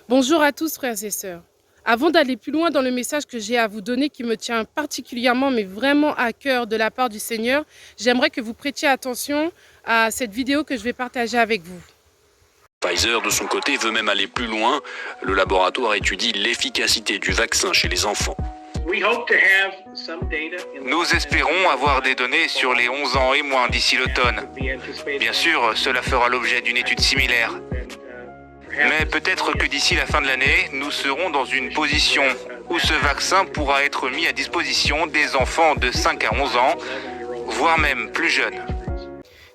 Bonjour à tous frères et sœurs. Avant d'aller plus loin dans le message que j'ai à vous donner qui me tient particulièrement mais vraiment à cœur de la part du Seigneur, j'aimerais que vous prêtiez attention à cette vidéo que je vais partager avec vous. Pfizer, de son côté, veut même aller plus loin. Le laboratoire étudie l'efficacité du vaccin chez les enfants. Nous espérons avoir des données sur les 11 ans et moins d'ici l'automne. Bien sûr, cela fera l'objet d'une étude similaire. Mais peut-être que d'ici la fin de l'année, nous serons dans une position où ce vaccin pourra être mis à disposition des enfants de 5 à 11 ans, voire même plus jeunes.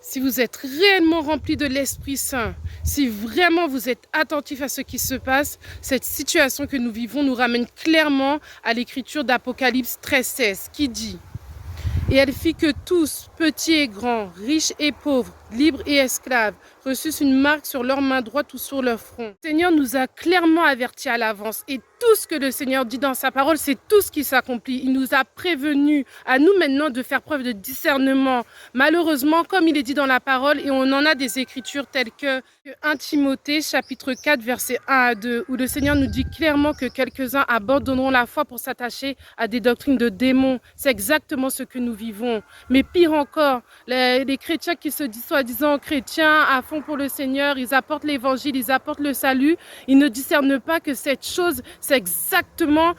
Si vous êtes réellement rempli de l'Esprit Saint, si vraiment vous êtes attentif à ce qui se passe, cette situation que nous vivons nous ramène clairement à l'écriture d'Apocalypse 13:16 qui dit « Et elle fit que tous, petits et grands, riches et pauvres, libres et esclaves, reçussent une marque sur leur main droite ou sur leur front. » Le Seigneur nous a clairement avertis à l'avance et tout ce que le Seigneur dit dans sa parole, c'est tout ce qui s'accomplit. Il nous a prévenus, à nous maintenant de faire preuve de discernement. Malheureusement, comme il est dit dans la parole, et on en a des écritures telles que 1 Timothée chapitre 4 versets 1 à 2, où le Seigneur nous dit clairement que quelques-uns abandonneront la foi pour s'attacher à des doctrines de démons. C'est exactement ce que nous vivons. Mais pire encore, les chrétiens qui se disent soi-disant chrétiens à fond pour le Seigneur, ils apportent l'évangile, ils apportent le salut, ils ne discernent pas que cette chose, c'est exactement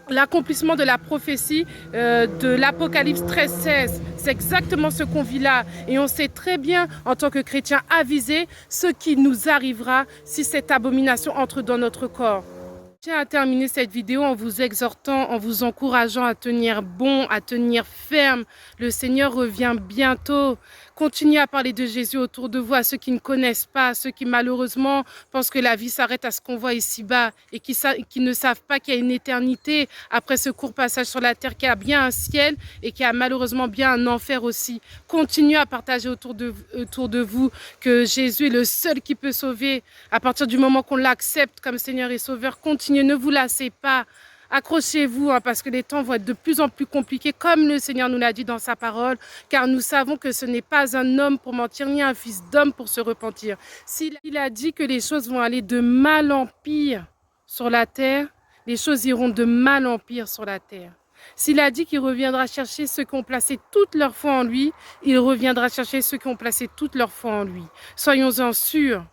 l'accomplissement de la prophétie de l'Apocalypse 13:16. C'est exactement ce qu'on vit là. Et on sait très bien, en tant que chrétiens avisés, ce qui nous arrivera si cette abomination entre dans notre corps. Je tiens à terminer cette vidéo en vous exhortant, en vous encourageant à tenir bon, à tenir ferme. Le Seigneur revient bientôt. Continuez à parler de Jésus autour de vous, à ceux qui ne connaissent pas, à ceux qui malheureusement pensent que la vie s'arrête à ce qu'on voit ici-bas et qui ne savent pas qu'il y a une éternité après ce court passage sur la terre, qu'il y a bien un ciel et qu'il y a malheureusement bien un enfer aussi. Continuez à partager autour de vous que Jésus est le seul qui peut sauver. À partir du moment qu'on l'accepte comme Seigneur et Sauveur, continuez, ne vous lassez pas. Accrochez-vous parce que les temps vont être de plus en plus compliqués comme le Seigneur nous l'a dit dans sa parole, car nous savons que ce n'est pas un homme pour mentir ni un fils d'homme pour se repentir. S'il a dit que les choses vont aller de mal en pire sur la terre, les choses iront de mal en pire sur la terre. S'il a dit qu'il reviendra chercher ceux qui ont placé toute leur foi en lui, il reviendra chercher ceux qui ont placé toute leur foi en lui. Soyons-en sûrs.